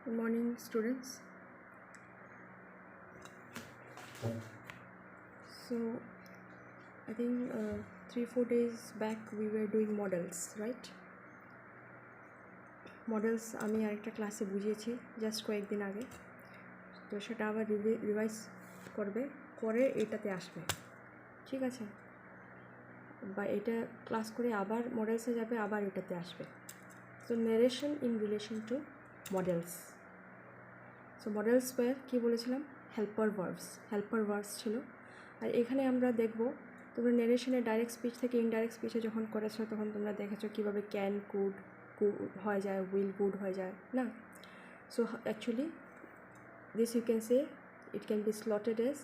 Good morning, students. So, I think 3-4 days back we were doing models, right? Models আমি আরেকটা ক্লাসে বুঝিয়েছি just কয়েকদিন আগে, তো সেটা আবার রিভাইজ করবে, করে এটাতে আসবে, ঠিক আছে? বা এটা ক্লাস করে আবার মডেলসে যাবে, আবার এটাতে আসবে। So narration in relation to models. So models were কী বলেছিলাম? হেল্পার ভার্বস ছিল। আর এখানে আমরা দেখব তোমরা নারেশনে ডাইরেক্ট স্পিচ থেকে ইনডাইরেক্ট স্পিচে যখন করেছো তখন তোমরা দেখেছো কীভাবে ক্যান, কুড হয়ে যায়, উইল, গুড হয়ে যায় না। So actually this you can say it can be slotted as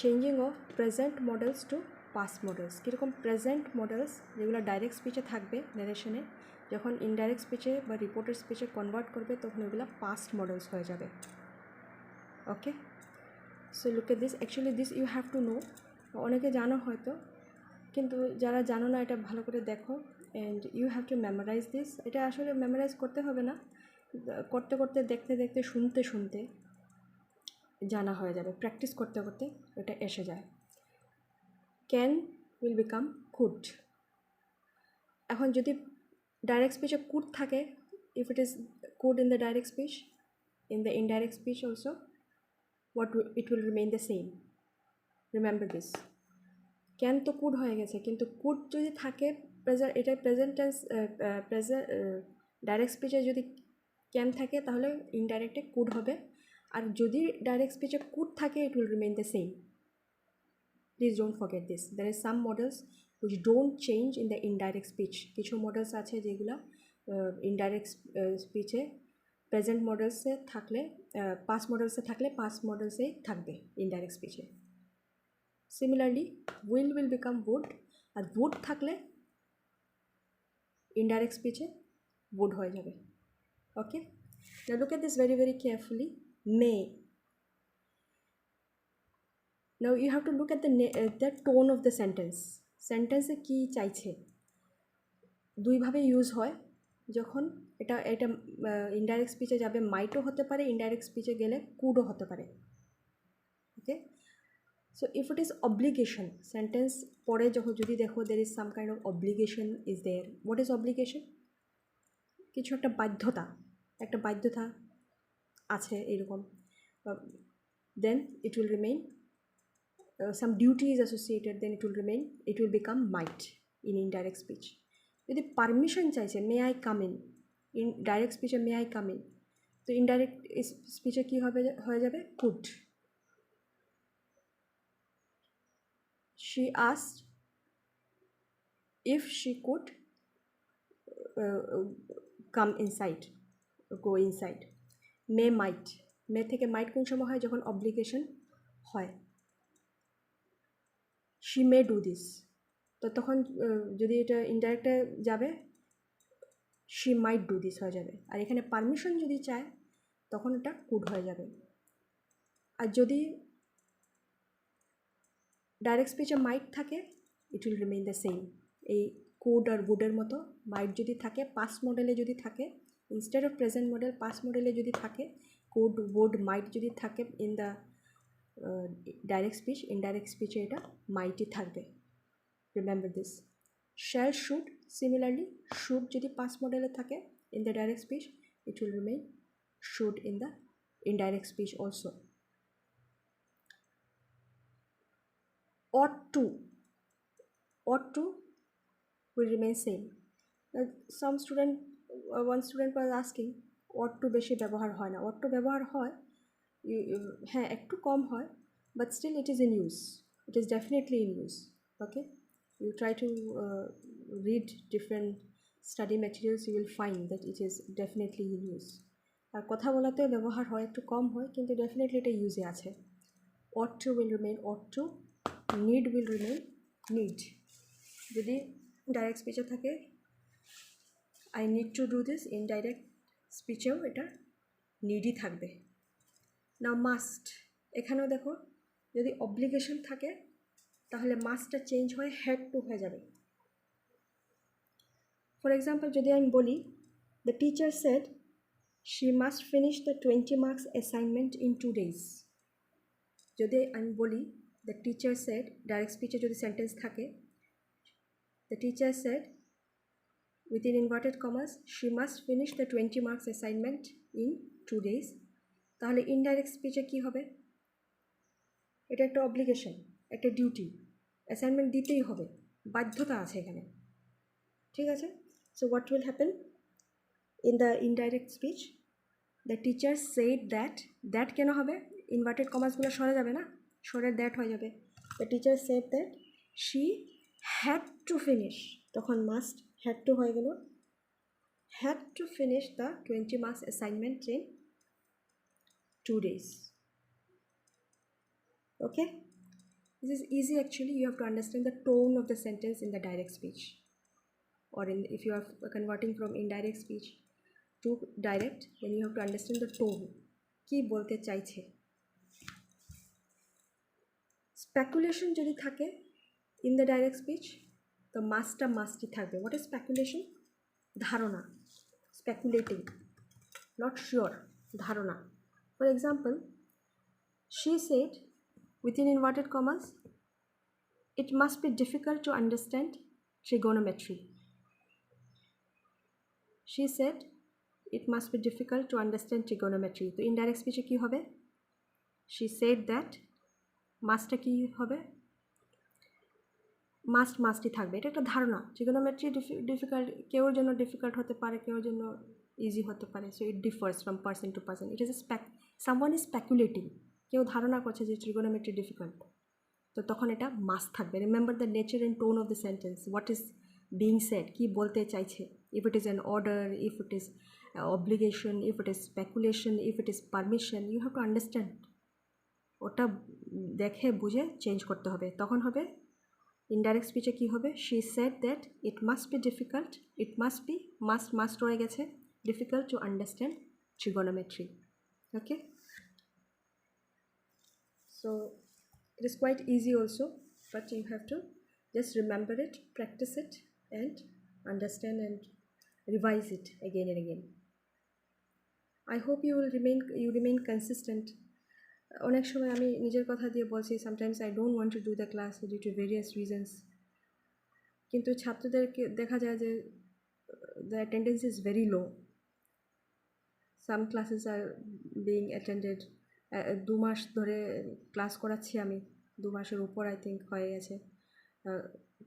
changing of present models to past models. কীরকম? প্রেজেন্ট মডেলস যেগুলো ডাইরেক্ট স্পিচে থাকবে নারেশনে, যখন ইনডাইরেক্ট স্পিচে বা রিপোর্টেড স্পিচে কনভার্ট করবে তখন ওগুলো পাস্ট মডেলস হয়ে যাবে। Okay, so look at this. Actually this you have to know. অনেকে জানো হয়তো, কিন্তু যারা জানো না এটা ভালো করে দেখো, and you have to memorise this. এটা আসলে মেমোরাইজ করতে হবে না, করতে করতে, দেখতে দেখতে, শুনতে শুনতে জানা হয়ে যাবে। প্র্যাকটিস করতে করতে এটা এসে যায়। Can will become could. এখন যদি ডাইরেক্ট স্পিচে কুড থাকে, if it is could in the direct speech, in the indirect speech also it will remain the same. Remember this. Can তো কুড হয়ে গেছে, কিন্তু কুড যদি থাকে এটা প্রেজেন্ট টেন্স, ডাইরেক্ট স্পিচে যদি ক্যান থাকে তাহলে ইনডাইরেক্টে কুড হবে, আর যদি ডাইরেক্ট স্পিচে কুড থাকে it will remain the same. Please don't forget this. There is some models which don't change in the indirect speech. কিছু মডেলস আছে যেগুলো ইনডাইরেক্ট স্পিচে প্রেজেন্ট মডেলসে থাকলে, পাস্ট মডেলসে থাকলে পাস্ট মডেলসেই থাকবে ইনডাইরেক্ট স্পিচে। সিমিলারলি উইল বিকাম উড, আর উড থাকলে ইনডাইরেক্ট স্পিচে উড হয়ে যাবে। Okay, now look at this very very carefully. May, now you have to look at the tone of the সেন্টেন্সে কী চাইছে। দুইভাবে ইউজ হয় যখন এটা ইনডাইরেক্ট স্পিচে যাবে, মাইটও হতে পারে, ইনডাইরেক্ট স্পিচে গেলে কুডও হতে পারে। Okay, so if it is obligation, sentence পরে যখন যদি দেখো there is some kind of obligation is there. What is obligation? কিছু একটা বাধ্যতা আছে এরকম, then it will remain, some duty is associated, then it will become might in indirect speech. যদি পারমিশন চাইছে, may I come in direct স্পিচে may I come in, তো indirect স্পিচে কী হয়ে যাবে? Could. She asked if she could come inside, go inside. May might, মে থেকে মাইট কোন সময় হয়? যখন অব্লিগেশন হয়। she may do this, তো তখন যদি এটা ইনডাইরেক্টে যাবে she might do this হয়ে যাবে। আর এখানে পারমিশন যদি চায় তখন এটা কুড হয়ে যাবে। আর যদি ডাইরেক্ট স্পিচে মাইট থাকে it will remain the same. এই কুড আর গুডের মতো মাইট যদি থাকে, পাস্ট মডেলে যদি থাকে, instead of present model past মডেলে যদি থাকে, কুড, উড, মাইট যদি থাকে in the direct speech, indirect স্পিচে এটা মাইটই থাকবে। Remember this. Shall, should, similarly should যদি পাস্ট মডেলে থাকে in the direct speech it will remain should in the indirect speech also. ought to will remain same. One student was asking ought to বেশি ব্যবহার হয় না। ought to ব্যবহার হয়, হ্যাঁ একটু কম হয়, but still it is in use. It is definitely in use. Okay, you try to read different study materials, you will find that it is definitely in use. আর কথা বলাতে ব্যবহার হয়, একটু কম হয়, কিন্তু ডেফিনেটলি এটা ইউজে আছে। ought to will remain ought to, need will remain need. যদি ডাইরেক্ট স্পিচে থাকে I need to do this, indirect স্পিচেও এটা নিডই থাকবে। নাও মাস্ট, এখানেও দেখো যদি অব্লিগেশন থাকে তাহলে মাস্টটা চেঞ্জ হয়ে হ্যাড টু হয়ে যাবে। ফর এক্সাম্পল যদি আমি বলি the teacher said she must finish the 20 marks assignment in 2 days. যদি আমি বলি the teacher said, direct speech যদি sentence থাকে, the teacher said within inverted commas she must finish the 20 marks assignment in 2 days, তাহলে indirect speech কি হবে? এটা একটা অব্লিগেশন, একটা ডিউটি, অ্যাসাইনমেন্ট দিতেই হবে, বাধ্যতা আছে এখানে, ঠিক আছে? So what will happen in the indirect speech? The teacher said that কেন হবে? ইনভার্টেড কমার্সগুলো সরে যাবে না, সরে দ্যাট হয়ে যাবে। The teacher said that she had to finish, তখন মাস্ট হ্যাড টু হয়ে গেল, had to finish the 20 marks assignment in 2 days. Okay, this is easy actually. You have to understand the tone of the sentence in the direct speech, or if you are converting from indirect speech to direct, then you have to understand the tone, কি বলতে চাইছে। Speculation যদি থাকে in the direct speech, তো মাস্টই থাকবে। what is speculation? ধারণা, speculating, not sure, ধারণা। for example, she said within inverted commas, it must be difficult to understand trigonometry. She said it must be difficult to understand trigonometry. তো indirect speech কি হবে? she said that, মাস্টটা কি হবে? মাস্টই থাকবে, এটা একটা ধারণা। ট্রিগোনোমেট্রি ডিফিকাল্ট, কেউর জন্য ডিফিকাল্ট হতে পারে, কেউর জন্য ইজি হতে পারে। So it differs from person to person. It is someone is speculating, কেউ ধারণা করছে যে ট্রিগোনোমেট্রি ডিফিকাল্ট, তো তখন এটা মাস্ট থাকবে। Remember the nature and tone of the sentence, what is being said, কি বলতে চাইছে। If it is an order, if it is obligation, if it is speculation, if it is permission, you have to understand. ওটা দেখে বুঝে change করতে হবে, তখন হবে ইনডাইরেক্ট স্পিচে কী হবে? She said that it must be difficult, it must be, must রয়ে গেছে, difficult to understand trigonometry. Okay, so it is quite easy also, but you have to just remember it, practice it, and understand and revise it again and again. I hope you remain consistent. অনেক সময় আমি নিজের কথা দিয়ে বলছি, sometimes I don't want to do the class due to various reasons, কিন্তু ছাত্রদেরকে দেখা যায় যে the attendance is very low. Some classes are being attended, 2 মাস ধরে ক্লাস করাচ্ছি আমি, 2 মাসের উপর আই থিঙ্ক হয়ে গেছে,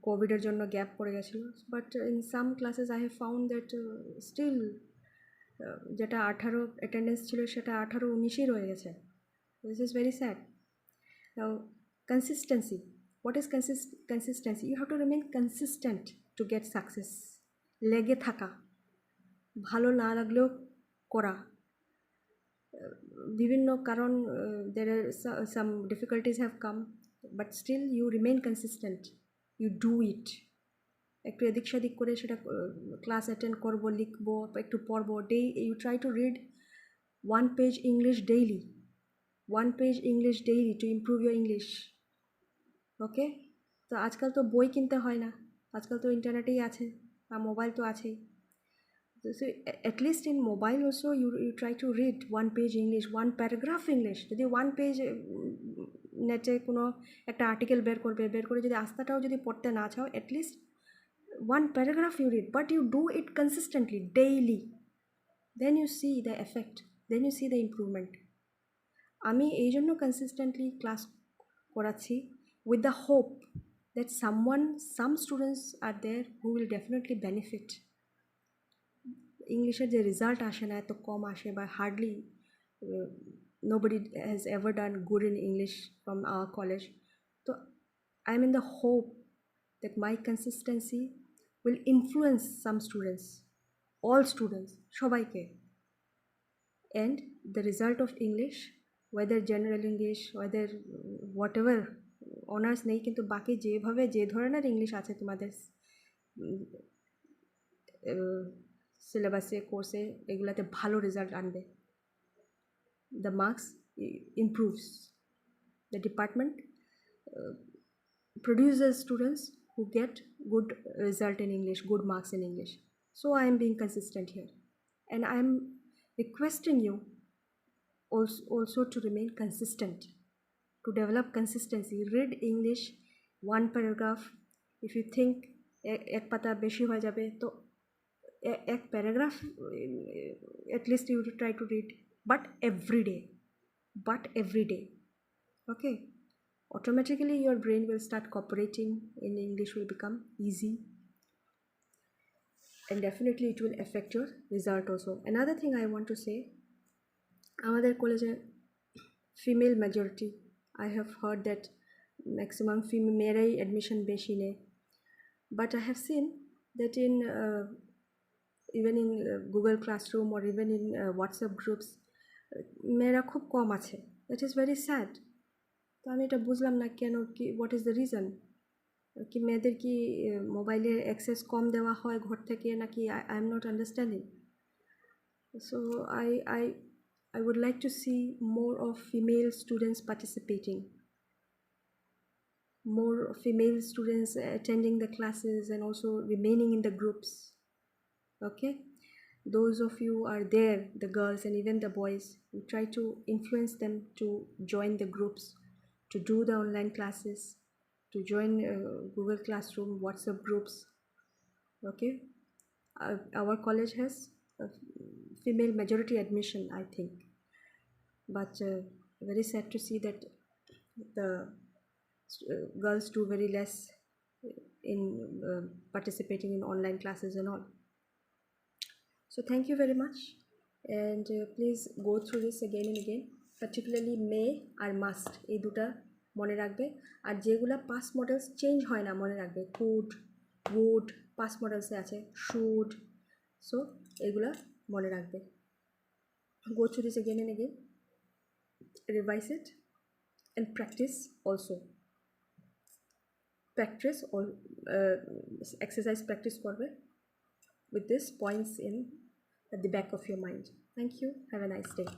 কোভিডের জন্য গ্যাপ পড়ে গেছিলো। But in some classes I have found that still যেটা 18 অ্যাটেন্ডেন্স ছিল সেটা 18-19ই রয়ে গেছে। This is very sad. Now, consistency. What is consistency? You have to remain consistent to get success. লেগে থাকা, ভালো না লাগলেও করা। বিভিন্ন কারণ, there are some difficulties have come, but still you remain consistent. You do it. একটু এদিক সেদিক করে সেটা ক্লাস অ্যাটেন্ড করবো, লিখবো, একটু পড়বো। You try to read 1 page English daily. 1 page English daily to improve your English. ওকে, তো আজকাল তো বই কিনতে হয় না, আজকাল তো ইন্টারনেটেই আছে, আর মোবাইল তো আছেই। So at least in mobile also you try to read 1 page English, 1 paragraph English. যদি 1 page নেটে কোনো একটা আর্টিকেল বের করে যদি আস্তাটাও যদি পড়তে না চাও, at least 1 paragraph you read, but you do it consistently, daily. Then you see the effect, then you see the improvement. আমি এই জন্য কনসিস্টেন্টলি ক্লাস করাচ্ছি, with the hope that some students are there who will definitely benefit. ইংলিশের যে result আসে না, এত কম আসে, বা hardly nobody has ever done good in English from our college. তো I am in the hope that my consistency will influence some students, all students, সবাইকে। And the result of English, whether general English, whether whatever honours নেই, কিন্তু বাকি যেভাবে যে ধরনের English আছে তোমাদের সিলেবাসে, কোর্সে, এগুলাতে ভালো রেজাল্ট আনবে। The marks improves, the department produces students who get good result in English, good marks in English. So I am being consistent here, and I am requesting you also to remain consistent, to develop consistency. Read English one paragraph. If you think ek pata beshi hoye jabe to ek paragraph at least you try to read, but every day. Okay, automatically your brain will start cooperating in English, will become easy, and definitely it will affect your result also. Another thing I want to say, আমাদের কলেজে female majority, I have heard that maximum মেয়েরাই admission বেশি নেয়, but I have seen that in even in Google Classroom or even in WhatsApp groups মেয়েরা খুব কম আছে. That is very sad. তো আমি এটা বুঝলাম না কেন, কি what is the reason, কি মেয়েদের কি মোবাইলের অ্যাক্সেস কম দেওয়া হয় ঘর থেকে নাকি? I am not understanding. So I would like to see more of female students participating, more female students attending the classes and also remaining in the groups. Okay, those of you are there, the girls and even the boys, you try to influence them to join the groups, to do the online classes, to join Google Classroom, WhatsApp groups. Okay, our college has a female majority admission, I think, but very sad to see that the girls do very less in participating in online classes and all. So thank you very much, and please go through this again and again, particularly may R must এই দুটা মনে রাখবে। আর যেগুলা past models change হয় না মনে রাখবে, could, would, past modelsে আছে should, so এগুলা মনে রাখবে। Go through this again and again, revise it and practice also. Practice or exercise practice করবে with these points in at the back of your mind. Thank you. Have a nice day.